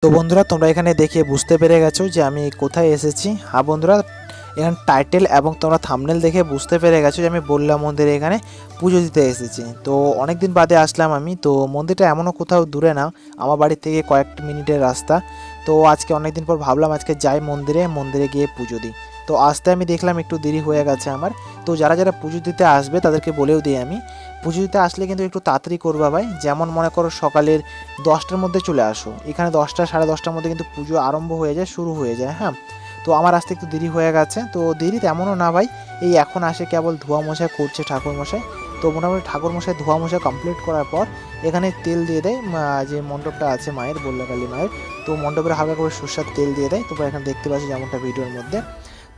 তো বন্ধুরা তোমরা এখানে দেখে বুঝতে পেরে গেছো যে আমি কোথায় এসেছি। হ্যাঁ বন্ধুরা, এখানে টাইটেল এবং তোমরা থাম্বনেল দেখে বুঝতে পেরে গেছো যে আমি বললাম মন্দিরে এখানে পুজো দিতে এসেছি। তো অনেক দিন বাদে আসলাম আমি। তো মন্দিরটা এমনও কোথাও দূরে না, আমার বাড়ি থেকে কয়েক মিনিটের রাস্তা। তো আজকে অনেক দিন পর ভাবলাম আজকে যাই মন্দিরে গিয়ে পুজো দিই। তো আসতে আমি দেখলাম একটু দেরি হয়ে গেছে আমার। তো যারা যারা পুজো দিতে আসবে তাদেরকে বলেও দিই আমি, পুজো দিতে আসলে কিন্তু একটু তাড়াতাড়ি করবা ভাই। যেমন মনে করো সকালের 10টার মধ্যে চলে আসো, এখানে 10টা সাড়ে 10টার মধ্যে কিন্তু পুজো আরম্ভ হয়ে যায়, শুরু হয়ে যায়। হ্যাঁ, তো আমার আসতে একটু দেরি হয়ে গেছে। তো দেরি তেমনও না ভাই, এই এখন আসে কেবল ধোয়া মোছা করছে ঠাকুরমশাই। তো মোটামুটি ঠাকুরমশাই ধোয়া মোছা কমপ্লিট করার পর এখানে তেল দিয়ে দেয়, যে মণ্ডপটা আছে মায়ের, বল্লাকালী মায়ের। তো মণ্ডপের হালকা করে সরষের তেল দিয়ে দেয়। তোমরা এখানে দেখতে পাচ্ছ যেমনটা ভিডিওর মধ্যে।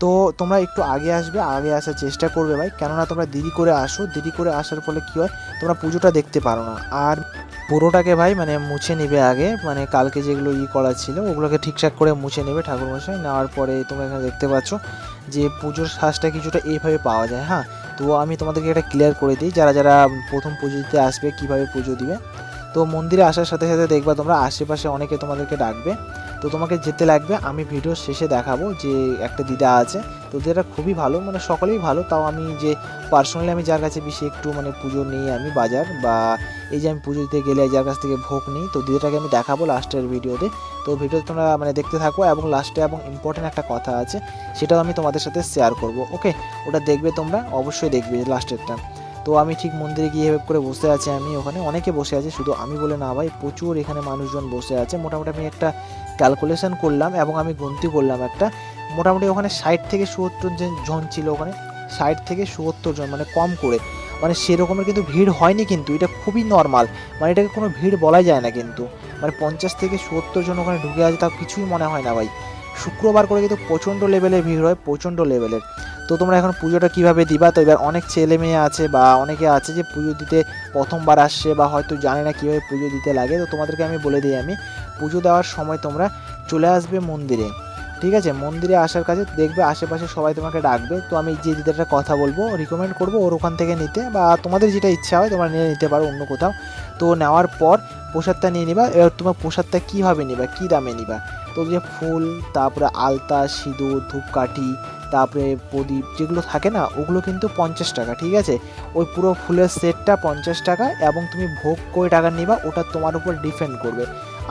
তো তোমরা একটু আগে আসবে, আগে আসার চেষ্টা করবে ভাই, কেননা তোমরা দেরি করে আসো, দেরি করে আসার ফলে কী হয়, তোমরা পুজোটা দেখতে পারো না। আর পুরোটাকে ভাই মানে মুছে নিবে আগে, মানে কালকে যেগুলো করা ছিল ওগুলোকে ঠিকঠাক করে মুছে নেবে ঠাকুরমশাই। নেওয়ার পরে তোমরা এখানে দেখতে পাচ্ছ যে পুজোর সাজটা কিছুটা এইভাবে পাওয়া যায়। হ্যাঁ, তো আমি তোমাদেরকে এটা ক্লিয়ার করে দিই, যারা যারা প্রথম পুজো দিতে আসবে কীভাবে পুজো দিবে। তো মন্দিরে আসার সাথে সাথে দেখবা তোমরা আশেপাশে অনেকে তোমাদেরকে ডাকবে। তো তোমাকে যেতে লাগবে, আমি ভিডিওর শেষে দেখাবো যে একটা দিদা আছে। তো দিদাটা খুবই ভালো, মানে সকলেই ভালো। তাও আমি যে পার্সোনালি আমি যার কাছে বেশি একটু মানে পুজো নিই আমি, বাজার বা এই যে আমি পুজো দিতে গেলে যার কাছ থেকে ভোগ নিই, তো দিদাটাকে আমি দেখাবো লাস্টের ভিডিওতে। তো ভিডিওতে তোমরা মানে দেখতে থাকো, এবং লাস্টে এবং ইম্পর্টেন্ট একটা কথা আছে, সেটাও আমি তোমাদের সাথে শেয়ার করব। ওকে, ওটা দেখবে তোমরা, অবশ্যই দেখবে লাস্টেরটা। তো আমি ঠিক মন্দিরে গিয়ে হেল্প করে বসে আছি, আমি ওখানে অনেকে বসে আছে, শুধু আমি বলে না ভাই, প্রচুর এখানে মানুষজন বসে আছে। মোটামুটি আমি একটা ক্যালকুলেশন করলাম এবং আমি গণতি করলাম একটা, মোটামুটি ওখানে 60 থেকে 70 জন ছিল ওখানে, 60 থেকে 70 জন, মানে কম করে, মানে সেরকমের কিন্তু ভিড় হয়নি, কিন্তু এটা খুবই নর্মাল, মানে এটাকে কোনো ভিড় বলা যায় না কিন্তু। মানে 50 থেকে 70 জন ওখানে ঢুকে আছে, তাও কিছুই মনে হয় না ভাই। শুক্রবার করে কিন্তু প্রচণ্ড লেভেলের ভিড় হয়, প্রচণ্ড লেভেলের। তো তোমরা এখন পুজোটা কীভাবে দিবা, তো এবার অনেক ছেলে মেয়ে আছে বা অনেকে আছে যে পুজো দিতে প্রথমবার আসছে বা হয়তো জানে না কীভাবে পুজো দিতে লাগে। তো তোমাদেরকে আমি বলে দিই, আমি পুজো দেওয়ার সময় তোমরা চলে আসবে মন্দিরে, ঠিক আছে? মন্দিরে আসার কাছে দেখবে আশেপাশে সবাই তোমাকে ডাকবে। তো আমি যে দিদাটার কথা বলবো, রিকমেন্ড করবো ওর ওখান থেকে নিতে, বা তোমাদের যেটা ইচ্ছা হয় তোমরা নিয়ে নিতে পারো অন্য কোথাও। তো নেওয়ার পর প্রসাদটা নিয়ে নিবা। এবার তোমার প্রসাদটা কীভাবে নিবা, কী দামে নিবা? তো যে ফুল, তারপরে আলতা, সিঁদুর, ধূপকাঠি, তারপরে প্রদীপ যেগুলো থাকে না, ওগুলো কিন্তু 50 টাকা, ঠিক আছে? ওই পুরো ফুলের সেটটা 50 টাকা, এবং তুমি ভোগ কয় টাকা নিবা ওটা তোমার উপর ডিপেন্ড করবে।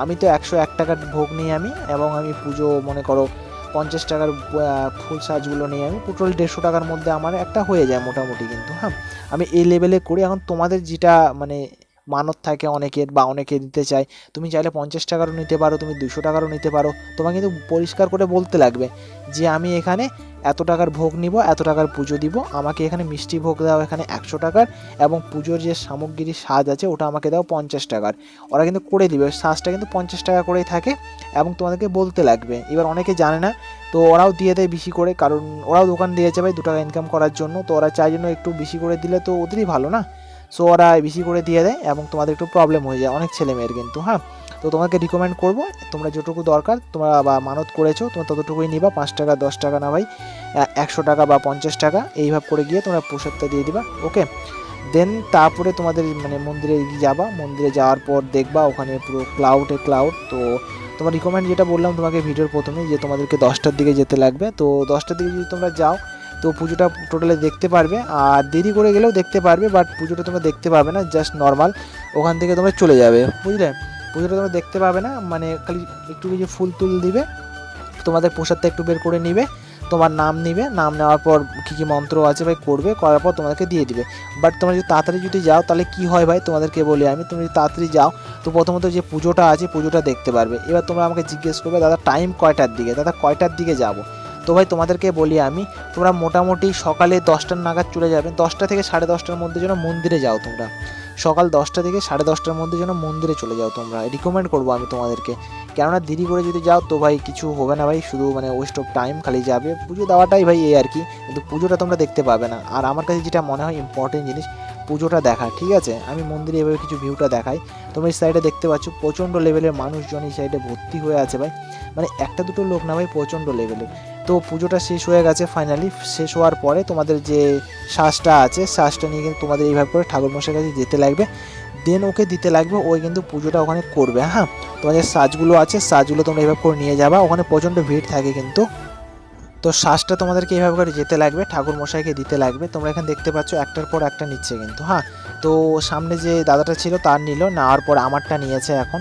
আমি তো 101 টাকার ভোগ নিই আমি, এবং আমি পুজো মনে করো 50 টাকার ফুল সাজগুলো নিয়ে আমি টোটাল 150 টাকার মধ্যে আমার একটা হয়ে যায় মোটামুটি কিন্তু। হ্যাঁ, আমি এই লেভেলে করি। এখন তোমাদের যেটা মানে মানত থাকে অনেকের, বা অনেকে দিতে চায়, তুমি চাইলে 50 টাকারও নিতে পারো, তুমি 200 টাকারও নিতে পারো। তোমাকে কিন্তু পরিষ্কার করে বলতে লাগবে যে আমি এখানে এত টাকার ভোগ নিব, এত টাকার পুজো দিব, আমাকে এখানে মিষ্টি ভোগ দাও এখানে 100 টাকার, এবং পুজোর যে সামগ্রী সাজ আছে ওটা আমাকে দাও 50 টাকার। ওরা কিন্তু করে দিবে, সাজটা কিন্তু 50 টাকা করেই থাকে, এবং তোমাদেরকে বলতে লাগবে। এবার অনেকে জানে না, তো ওরাও দিয়ে দেয় বেশি করে, কারণ ওরাও দোকান দিয়েছে ভাই 2 টাকা ইনকাম করার জন্য। তো ওরা চাই জন্য একটু বেশি করে দিলে তো ওদেরই ভালো না। সো ওরা বেশি করে দিয়ে দেয়, এবং তোমাদের একটু প্রবলেম হয়ে যায় অনেক ছেলে মেয়ের কিন্তু। হ্যাঁ, তো তোমাকে রিকমেন্ড করবো, তোমরা যেটুকু দরকার তোমরা বা মানত করেছো তোমরা ততটুকুই নিবা, 5 টাকা 10 টাকা না ভাই, 100 টাকা বা 50 টাকা এইভাবে করে গিয়ে তোমরা প্রসাদটা দিয়ে দিবা। ওকে, দেন তারপরে তোমাদের মানে মন্দিরে যাবা, মন্দিরে যাওয়ার পর দেখবা ওখানে পুরো ক্লাউড। তো তোমার রিকমেন্ড যেটা বললাম তোমাকে ভিডিওর প্রথমেই, যে তোমাদেরকে 10টার দিকে যেতে লাগবে। তো 10টার দিকে যদি তোমরা যাও তো পুজোটা টোটালি দেখতে পারবে, আর দেরি করে গেলেও দেখতে পারবে, বাট পুজোটা তোমরা দেখতে পাবে না, জাস্ট নর্মাল ওখান থেকে তোমরা চলে যাবে, বুঝলে? পুজোটা তোমরা দেখতে পাবে না, মানে খালি একটু কিছু ফুল তুল দিবে, তোমাদের প্রসাদটা একটু বের করে নিবে, তোমার নাম নিবে, নাম নেওয়ার পর কী কী মন্ত্র আছে ভাই করবে, করার পর তোমাদেরকে দিয়ে দিবে। বাট তোমরা যদি তাড়াতাড়ি যদি যাও তাহলে কি হয় ভাই, তোমাদেরকে বলি আমি, তুমি যদি তাড়াতাড়ি যাও তো প্রথমত যে পুজোটা আছে পুজোটা দেখতে পারবে। এবার তোমরা আমাকে জিজ্ঞেস করবে দাদা টাইম কয়টার দিকে, দাদা কয়টার দিকে যাবো? তো ভাই তোমাদেরকে বলি আমি, তোমরা মোটামুটি সকালে 10টার নাগাদ চলে যাবে, 10টা থেকে 10:30টার মধ্যে যেন মন্দিরে যাও তোমরা, সকাল 10টা থেকে 10:30টার মধ্যে যেন মন্দিরে চলে যাও তোমরা, রিকমেন্ড করবো আমি তোমাদেরকে। কেননা দেরি করে যদি যাও তো ভাই কিছু হবে না ভাই, শুধু মানে ওয়েস্ট অফ টাইম, খালি যাবে পুজো দেওয়াটাই ভাই এই আর কি, কিন্তু পুজোটা তোমরা দেখতে পাবে না। আর আমার কাছে যেটা মনে হয় ইম্পর্টেন্ট জিনিস পুজোটা দেখা, ঠিক আছে? আমি মন্দিরে এভাবে কিছু ভিউটা দেখাই, তোমরা এই সাইডে দেখতে পাচ্ছ প্রচণ্ড লেভেলের মানুষজন এই সাইডে ভর্তি হয়ে আছে ভাই, মানে একটা দুটো লোক না ভাই, প্রচণ্ড লেভেলের। তো পুজোটা শেষ হয়ে গেছে ফাইনালি, শেষ হওয়ার পরে তোমাদের যে শ্বাসটা আছে শ্বাসটা নিয়ে কিন্তু তোমাদের এইভাবে করে ঠাকুরমশাইয়ের কাছে যেতে লাগবে, দেন ওকে দিতে লাগবে, ওই কিন্তু পুজোটা ওখানে করবে। হ্যাঁ, তোমার যে সাজগুলো আছে সাজগুলো তোমরা এইভাবে করে নিয়ে যাবা, ওখানে প্রচণ্ড ভিড় থাকে কিন্তু। তো শ্বাসটা তোমাদেরকে এইভাবে করে যেতে লাগবে, ঠাকুর মশাইকে দিতে লাগবে। তোমরা এখানে দেখতে পাচ্ছ একটার পর একটা নিচ্ছে কিন্তু। হ্যাঁ, তো সামনে যে দাদাটা ছিল তার নিল, নেওয়ার পর আমারটা নিয়েছে এখন।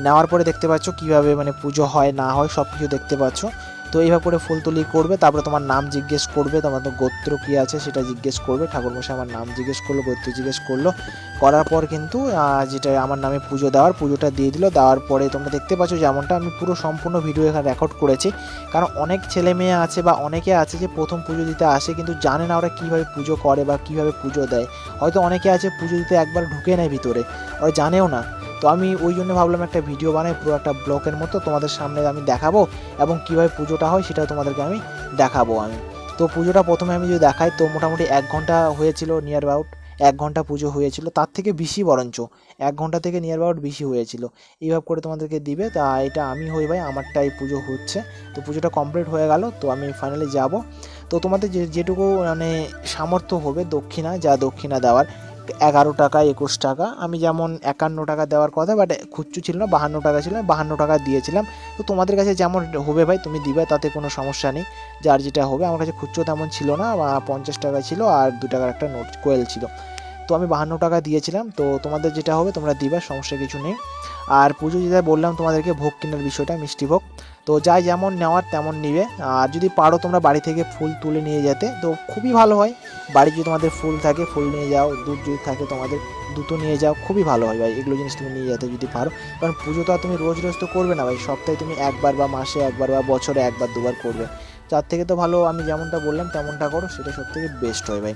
নেওয়ার পরে দেখতে পাচ্ছ কীভাবে মানে পুজো হয় না হয় সব কিছু দেখতে পাচ্ছ। তো এইভাবে করে ফুল তুলি করবে, তারপরে তোমার নাম জিজ্ঞেস করবে, তোমার তো গোত্র কী আছে সেটা জিজ্ঞেস করবে। ঠাকুরমশাই আমার নাম জিজ্ঞেস করলো, গোত্র জিজ্ঞেস করলো, করার পর কিন্তু যেটা আমার নামে পুজো দেওয়ার, পুজোটা দিয়ে দিল। দেওয়ার পরে তোমরা দেখতে পাচ্ছ যেমনটা আমি পুরো সম্পূর্ণ ভিডিও এখানে রেকর্ড করেছি, কারণ অনেক ছেলে মেয়ে আছে বা অনেকে আছে যে প্রথম পুজো দিতে আসে কিন্তু জানে না ওরা কীভাবে পুজো করে বা কীভাবে পুজো দেয়। হয়তো অনেকে আছে পুজো দিতে একবার ঢুকে নেয় ভিতরে, ওরা জানেও না। তো আমি ওই জন্য ভাবলাম একটা ভিডিও বানাই পুরো একটা ব্লকের মতো, তোমাদের সামনে আমি দেখাবো এবং কীভাবে পুজোটা হয় সেটা তোমাদেরকে আমি দেখাবো আমি। তো পুজোটা প্রথমে আমি যদি দেখাই তো মোটামুটি 1 ঘন্টা হয়েছিল, নিয়ার অ্যাবাউট 1 ঘন্টা পুজো হয়েছিল, তার থেকে বেশি বরঞ্চ 1 ঘন্টা থেকে নিয়ার অ্যাবাউট বেশি হয়েছিল। এইভাবে করে তোমাদেরকে দিবে। তা এটা আমি হই ভাই, আমারটাই পুজো হচ্ছে। তো পুজোটা কমপ্লিট হয়ে গেল, তো আমি ফাইনালি যাব। তো তোমাদের যেটুকু মানে সামর্থ্য হবে দক্ষিণা, যা দক্ষিণা দেওয়ার, 11 টাকা 21 টাকা, আমি যেমন 51 টাকা দেওয়ার কথা বাট খুচরো ছিল না, 52 টাকা ছিল, আমি 52 টাকা দিয়েছিলাম। তো তোমাদের কাছে যেমন হবে ভাই তুমি দিবে, তাতে কোনো সমস্যা নেই, যার যেটা হবে। আমার কাছে খুচরো তেমন ছিল না, 50 টাকা ছিল আর 2 টাকার একটা নোট কোয়েল ছিল। তো আমি 52 টাকা দিয়েছিলাম। তো তোমাদের যেটা হবে তোমরা দিবা, সমস্যা কিছু নেই। আর পুজো যেটা বললাম তোমাদেরকে ভোগ কেনার বিষয়টা, মিষ্টি ভোগ, তো যাই যেমন নেওয়ার তেমন নিবে। আর যদি পারো তোমরা বাড়ি থেকে ফুল তুলে নিয়ে যেতে তো খুবই ভালো হয়। বাড়ি যদি তোমাদের ফুল থাকে ফুল নিয়ে যাও, দুধ যদি থাকে তোমাদের দুধও নিয়ে যাও, খুবই ভালো হয় ভাই এগুলো জিনিস তুমি নিয়ে যেতে যদি পারো। কারণ পুজো তো আর তুমি রোজ রোজ তো করবে না ভাই, সপ্তাহে তুমি একবার বা মাসে একবার বা বছরে একবার দুবার করবে। তার থেকে তো ভালো আমি যেমনটা বললাম তেমনটা করো, সেটা সবথেকে বেস্ট হয় ভাই।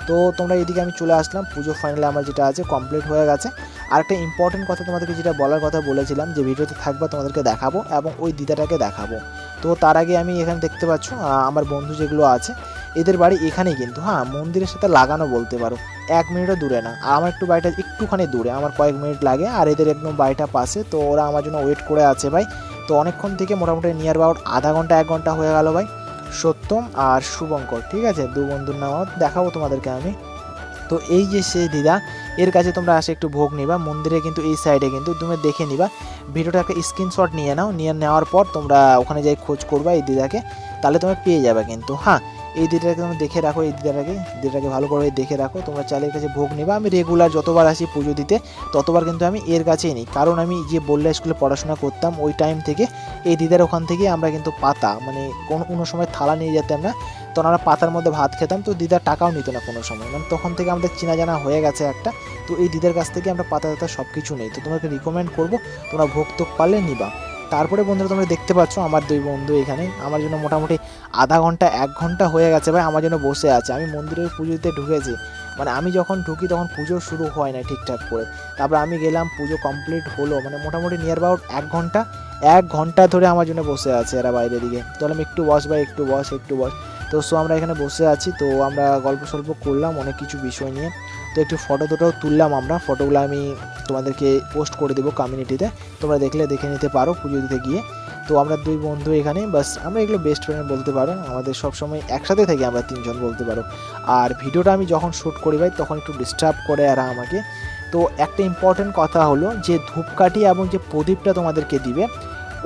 তো তোমরা এদিকে আমি চলে আসলাম, পুজো ফাইনালি আমার যেটা আছে কমপ্লিট হয়ে গেছে। আর একটা ইম্পর্টেন্ট কথা তোমাদেরকে যেটা বলার কথা বলেছিলাম যে ভিডিওতে থাকবা তোমাদেরকে দেখাবো এবং ওই দিদাটাকে দেখাবো। তো তার আগে আমি এখানে দেখতে পাচ্ছ আমার বন্ধু যেগুলো আছে এদের বাড়ি এখানেই কিন্তু, হ্যাঁ মন্দিরের সাথে লাগানো বলতে পারো, 1 মিনিটও দূরে না। আর আমার একটু বাড়িটা একটুখানি দূরে, আমার কয়েক মিনিট লাগে, আর এদের একদম বাড়িটা পাশে। তো ওরা আমার জন্য ওয়েট করে আছে ভাই। তো অনেকক্ষণ থেকে মোটামুটি নিয়ার অ্যাবাউট আধা ঘন্টা 1 ঘন্টা হয়ে গেল ভাই। সত্যম আর শুভঙ্কর, ঠিক আছে, 2 বন্ধুর নাম দেখাবো তোমাদেরকে আমি। তো এই যে সেই দিদা, এর কাছে তোমরা আসে একটু ভোগ নিবা, মন্দিরে কিন্তু এই সাইডে কিন্তু তুমি দেখে নিবা, ভিডিওটা একটা স্ক্রিনশট নিয়ে নাও, নিয়ে নেওয়ার পর তোমরা ওখানে যাই খোঁজ করবা এই দিদাকে, তাহলে তোমরা পেয়ে যাবে কিন্তু। হ্যাঁ, এই দিদাটাকে তোমরা দেখে রাখো, এই দিদাটাকে ভালো করে দেখে রাখো, তোমরা চাইলে এর কাছে ভোগ নিবা। আমি রেগুলার যতবার আসি পুজো দিতে ততবার কিন্তু আমি এর কাছেই নিই, কারণ আমি যে বললে স্কুলে পড়াশোনা করতাম ওই টাইম থেকে এই দিদার ওখান থেকে আমরা কিন্তু পাতা মানে কোনো সময় থালা নিয়ে যেতাম না, তখন আমরা পাতার মধ্যে ভাত খেতাম। তো দিদার টাকাও নিত না কোনো সময়, মানে তখন থেকে আমাদের চেনা জানা হয়ে গেছে একটা। তো এই দিদার কাছ থেকে আমরা পাতা টাতা সব কিছু নেই। তো তোমাকে রিকমেন্ড করবো তোমরা ভোগ টোগ পারলে নিবা। তারপরে বন্ধুরা তোমরা দেখতে পাচ্ছ আমার 2 বন্ধু এখানে আমার জন্য মোটামুটি আধা ঘন্টা 1 ঘন্টা হয়ে গেছে ভাই আমার জন্য বসে আছে। আমি মন্দিরের পুজোতে ঢুকেছি, মানে আমি যখন ঢুকি তখন পুজো শুরু হয় না ঠিকঠাক করে। তারপর আমি গেলাম, পুজো কমপ্লিট হলো, মানে মোটামুটি নিয়ার অ্যাবাউট 1 ঘন্টা ধরে আমার জন্য বসে আছে এরা বাইরের দিকে। তো আমি একটু বস ভাই, একটু বস একটু বস। তো সো আমরা এখানে বসে আছি, তো আমরা গল্প সল্প করলাম অনেক কিছু বিষয় নিয়ে। তো একটু ফটো দুটোও তুললাম আমরা, ফটোগুলো আমি তোমাদেরকে পোস্ট করে দেবো কমিউনিটিতে, তোমরা দেখলে দেখে নিতে পারো পুজো দিতে গিয়ে। তো আমরা 2 বন্ধু এখানে বাস, আমরা এগুলো বেস্ট ফ্রেন্ড বলতে পারো, আমাদের সবসময় একসাথে থাকি আমরা 3 জন বলতে পারো। আর ভিডিওটা আমি যখন শ্যুট করি ভাই তখন একটু ডিস্টার্ব করে এরা আমাকে। তো একটা ইম্পর্টেন্ট কথা হলো যে ধূপকাঠি এবং যে প্রদীপটা তোমাদেরকে দিবে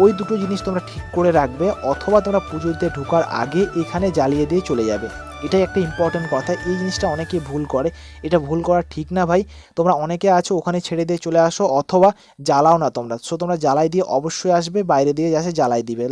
ওই দুটো জিনিস তোমরা ঠিক করে রাখবে, অথবা তোমরা পুজোতে ঢোকার আগে এখানে জ্বালিয়ে দিয়ে চলে যাবে। এটাই একটা ইম্পর্টেন্ট কথা, এই জিনিসটা অনেকে ভুল করে, এটা ভুল করা ঠিক না ভাই। তোমরা অনেকে আছো ওখানে ছেড়ে দিয়ে চলে আসো, অথবা জ্বালাও না তোমরা। সো তোমরা জ্বালাই দিয়ে অবশ্যই আসবে, বাইরে দিয়ে যাচ্ছে জ্বালাই দিবে।